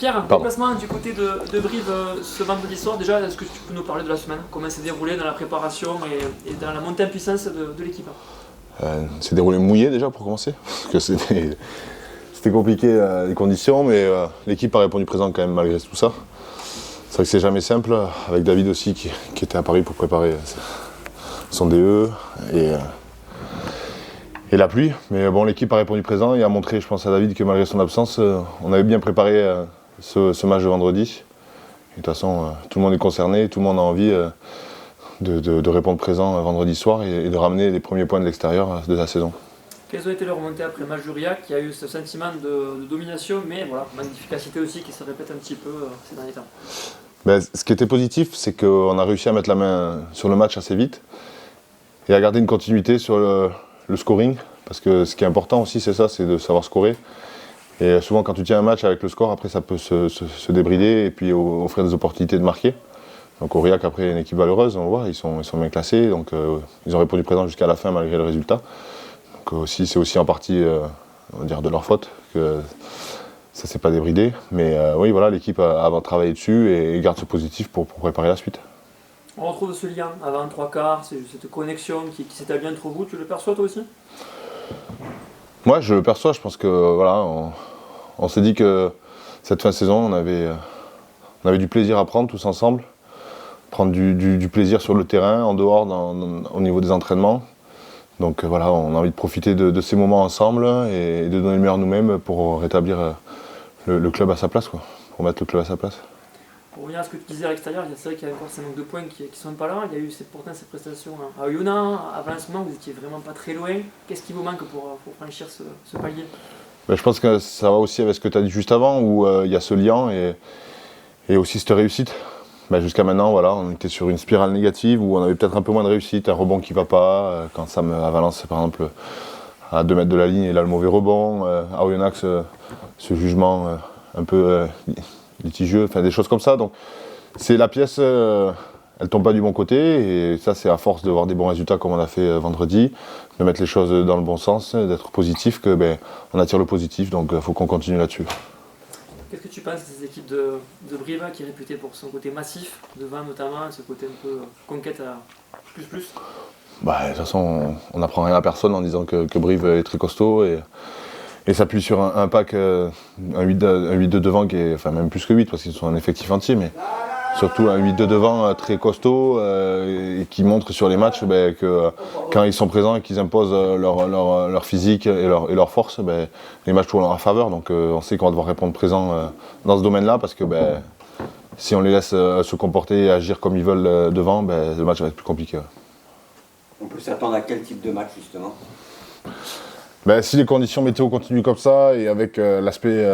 Pierre, déplacement du côté de Brive ce vendredi soir. Déjà, est-ce que tu peux nous parler de la semaine? Comment s'est déroulé dans la préparation et dans la montée en puissance de l'équipe? C'est déroulé mouillé déjà pour commencer, parce que c'était compliqué les conditions, mais l'équipe a répondu présent quand même malgré tout ça. C'est vrai que c'est jamais simple, avec David aussi qui était à Paris pour préparer son DE et la pluie. Mais bon, l'équipe a répondu présent et a montré, je pense à David, que malgré son absence, on avait bien préparé ce match de vendredi. Et de toute façon, tout le monde est concerné, tout le monde a envie de répondre présent vendredi soir et de ramener les premiers points de l'extérieur de la saison. Quelles ont été les remontées après le match d'Aurillac? Il y a eu ce sentiment de domination, mais voilà, manque d'efficacité aussi qui se répète un petit peu ces derniers temps. Ce qui était positif, c'est qu'on a réussi à mettre la main sur le match assez vite et à garder une continuité sur le scoring, parce que ce qui est important aussi, c'est ça, c'est de savoir scorer. Et souvent, quand tu tiens un match avec le score, après ça peut se débrider et puis offrir des opportunités de marquer. Donc Aurillac, après, une équipe valeureuse, on voit, ils sont bien classés, donc ils ont répondu présent jusqu'à la fin malgré le résultat. Donc c'est aussi en partie on va dire de leur faute que ça ne s'est pas débridé. Mais oui, voilà, l'équipe a travaillé dessus et garde ce positif pour préparer la suite. On retrouve ce lien avant 3/4, cette connexion qui s'établit entre vous. Tu le perçois toi aussi? Moi, je le perçois. Je pense que voilà, on s'est dit que cette fin de saison, on avait du plaisir à prendre tous ensemble. Prendre du plaisir sur le terrain, en dehors, au niveau des entraînements. Donc voilà, on a envie de profiter de ces moments ensemble et de donner le meilleur nous-mêmes pour rétablir le club à sa place, quoi, pour mettre le club à sa place. Pour revenir à ce que tu disais à l'extérieur, c'est vrai qu'il y a encore ces manques de points qui ne sont pas là. Il y a eu pourtant ces prestations à Oyonnax, à Valence-Mont, vous étiez vraiment pas très loin. Qu'est-ce qui vous manque pour franchir ce palier? Je pense que ça va aussi avec ce que tu as dit juste avant, où il y a ce lien et aussi cette réussite. Jusqu'à maintenant, voilà, on était sur une spirale négative où on avait peut-être un peu moins de réussite, un rebond qui ne va pas. Quand Sam à Valence, par exemple, à 2 mètres de la ligne, il a le mauvais rebond. À Oyonnax, ce jugement un peu litigieux, des choses comme ça. Donc, c'est la pièce, elle ne tombe pas du bon côté. Et ça, c'est à force de voir des bons résultats comme on a fait vendredi, de mettre les choses dans le bon sens, d'être positif, on attire le positif. Donc, il faut qu'on continue là-dessus. Qu'est-ce que tu penses de ces équipes de Brive qui est réputée pour son côté massif, devant notamment, ce côté un peu conquête à plus? De toute façon, on n'apprend rien à personne en disant que Brive est très costaud et s'appuie sur un pack, un 8 de devant qui est, même plus que 8 parce qu'ils sont un effectif entier, mais surtout un 8 de devant très costaud et qui montre sur les matchs que quand ils sont présents et qu'ils imposent leur physique et leur force, les matchs tournent en leur faveur. Donc on sait qu'on va devoir répondre présent dans ce domaine-là parce que si on les laisse se comporter et agir comme ils veulent devant, le match va être plus compliqué. On peut s'attendre à quel type de match justement? Si les conditions météo continuent comme ça et avec l'aspect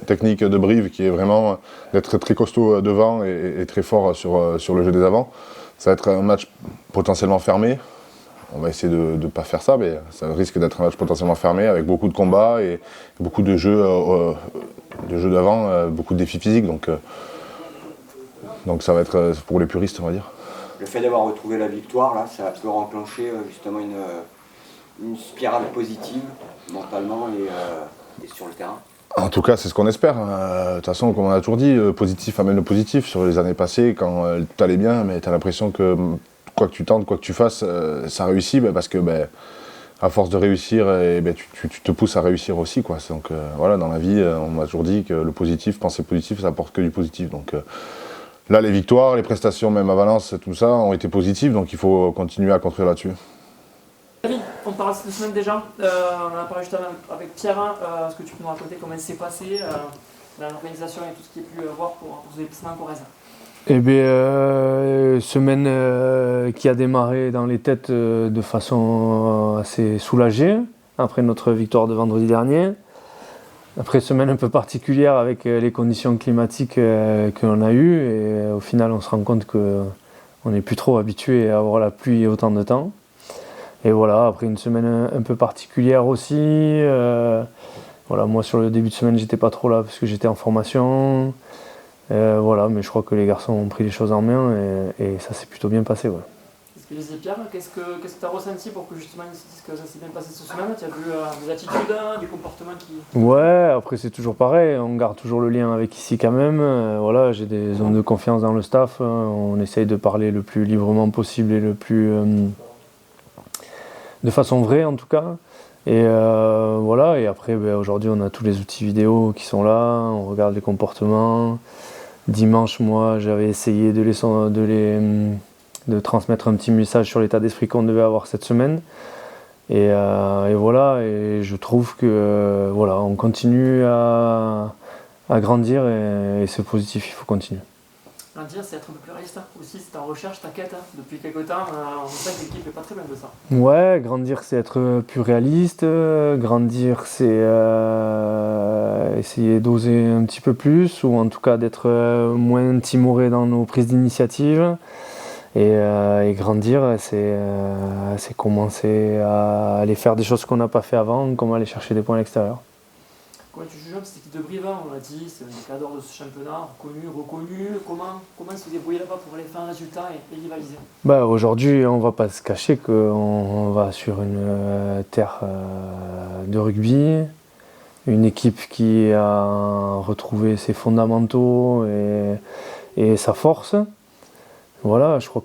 technique de Brive qui est vraiment d'être très costaud devant et très fort sur le jeu des avants, ça va être un match potentiellement fermé. On va essayer de ne pas faire ça, mais ça risque d'être un match potentiellement fermé avec beaucoup de combats et beaucoup de jeux d'avant, beaucoup de défis physiques. Donc ça va être pour les puristes, on va dire. Le fait d'avoir retrouvé la victoire, là, ça peut enclencher justement une spirale positive mentalement et sur le terrain. En tout cas, c'est ce qu'on espère. De toute façon, comme on a toujours dit, positif amène le positif. Sur les années passées, quand tout allait bien, mais tu as l'impression que quoi que tu tentes, quoi que tu fasses, ça réussit parce que à force de réussir, tu te pousses à réussir aussi, quoi. Donc voilà, dans la vie, on m'a toujours dit que le positif, penser positif, ça apporte que du positif. Donc là, les victoires, les prestations, même à Valence, tout ça, ont été positives. Donc il faut continuer à construire là-dessus. David, on parle cette semaine déjà, on en a parlé juste avec Pierre, est-ce que tu peux nous raconter comment il s'est passé dans l'organisation et tout ce qui est pu voir pour ce déplacement en Corrèze? Semaine qui a démarré dans les têtes de façon assez soulagée, après notre victoire de vendredi dernier. Après semaine un peu particulière avec les conditions climatiques que l'on a eues, et au final on se rend compte qu'on n'est plus trop habitué à avoir la pluie autant de temps. Et voilà, après une semaine un peu particulière aussi, moi sur le début de semaine j'étais pas trop là parce que j'étais en formation. Mais je crois que les garçons ont pris les choses en main et ça s'est plutôt bien passé. Ouais. Est-ce Tu disais Pierre, qu'est-ce que tu as ressenti pour que justement ils se disent que ça s'est bien passé cette semaine? Tu as vu des attitudes, des comportements qui... Ouais, après c'est toujours pareil, on garde toujours le lien avec ici quand même. Voilà, j'ai des zones de confiance dans le staff, on essaye de parler le plus librement possible et le plus de façon vraie en tout cas. Et voilà, et après aujourd'hui on a tous les outils vidéo qui sont là, on regarde les comportements. Dimanche, moi j'avais essayé de transmettre un petit message sur l'état d'esprit qu'on devait avoir cette semaine. Et voilà, et je trouve que voilà, on continue à grandir et c'est positif, il faut continuer. Grandir, c'est être un peu plus réaliste aussi, c'est ta recherche, ta quête. Depuis quelques temps, on sait que l'équipe n'est pas très loin de ça. Ouais, grandir c'est être plus réaliste, grandir c'est essayer d'oser un petit peu plus, ou en tout cas d'être moins timoré dans nos prises d'initiative. Et grandir, c'est commencer à aller faire des choses qu'on n'a pas fait avant, comme aller chercher des points à l'extérieur. Comment tu juges cette équipe de Brive, on l'a dit, c'est un des cadres de ce championnat, reconnu. Comment se débrouiller là-bas pour aller faire un résultat et rivaliser? Aujourd'hui, on ne va pas se cacher qu'on va sur une terre de rugby, une équipe qui a retrouvé ses fondamentaux et sa force. Voilà, je crois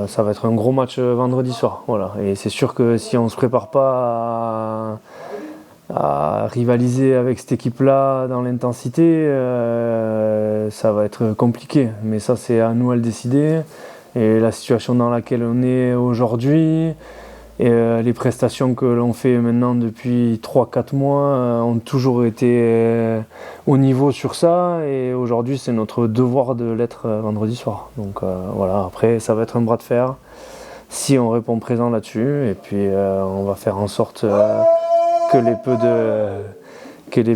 ça va être un gros match vendredi soir. Voilà. Et c'est sûr que si on ne se prépare pas à rivaliser avec cette équipe-là dans l'intensité, ça va être compliqué. Mais ça, c'est à nous à le décider. Et la situation dans laquelle on est aujourd'hui, et les prestations que l'on fait maintenant depuis 3-4 mois ont toujours été au niveau sur ça, et aujourd'hui c'est notre devoir de l'être vendredi soir. Donc voilà, après ça va être un bras de fer si on répond présent là-dessus, et puis on va faire en sorte que les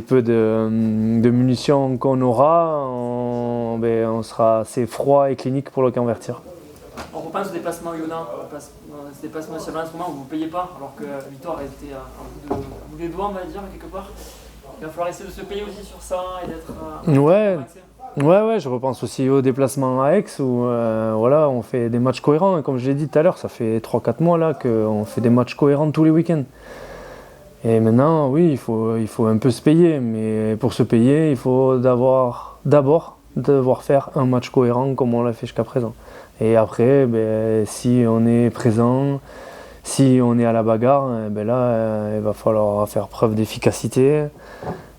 peu de munitions qu'on aura, on sera assez froid et clinique pour le convertir. On repense au déplacement Yona, ce déplacement national en ce moment où vous ne payez pas, alors que Victoire a été à bout des doigts, on va dire, quelque part. Il va falloir essayer de se payer aussi sur ça et d'être... Ouais, je repense aussi au déplacement à Aix où voilà, on fait des matchs cohérents. Et comme je l'ai dit tout à l'heure, ça fait 3-4 mois là qu'on fait des matchs cohérents tous les week-ends. Et maintenant, oui, il faut un peu se payer. Mais pour se payer, il faut d'abord devoir faire un match cohérent comme on l'a fait jusqu'à présent. Et après, si on est présent, si on est à la bagarre, là, il va falloir faire preuve d'efficacité,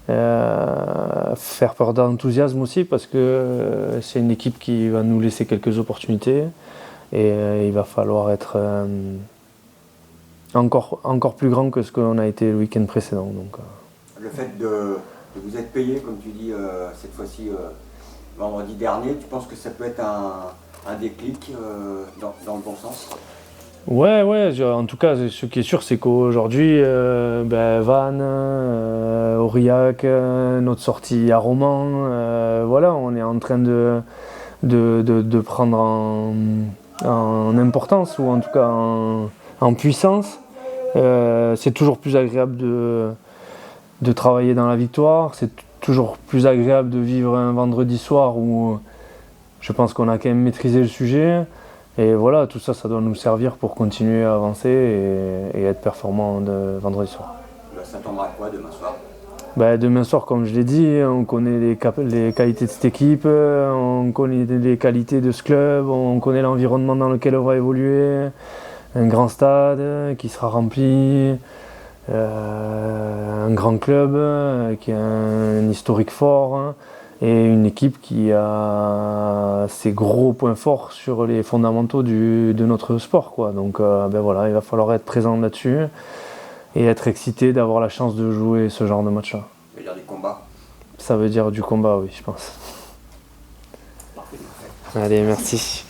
faire preuve d'enthousiasme aussi, parce que c'est une équipe qui va nous laisser quelques opportunités. Et il va falloir être encore plus grand que ce qu'on a été le week-end précédent. Donc, Le fait de vous être payé, comme tu dis, cette fois-ci vendredi dernier, tu penses que ça peut être un déclic dans le bon sens? Ouais, en tout cas, ce qui est sûr, c'est qu'aujourd'hui, Vannes, Aurillac, notre sortie à Romans, voilà, on est en train de prendre en importance, ou en tout cas en puissance. C'est toujours plus agréable de travailler dans la victoire, c'est toujours plus agréable de vivre un vendredi soir où je pense qu'on a quand même maîtrisé le sujet. Et voilà, tout ça, ça doit nous servir pour continuer à avancer et être performant vendredi soir. Ça tombera à quoi demain soir? Demain soir, comme je l'ai dit, on connaît les qualités de cette équipe, on connaît les qualités de ce club, on connaît l'environnement dans lequel on va évoluer. Un grand stade qui sera rempli, un grand club qui a un historique fort, et une équipe qui a ses gros points forts sur les fondamentaux de notre sport, quoi. Donc voilà, il va falloir être présent là-dessus et être excité d'avoir la chance de jouer ce genre de match-là. Ça veut dire des combats? Ça veut dire du combat, oui, je pense. Parfait. Allez, merci.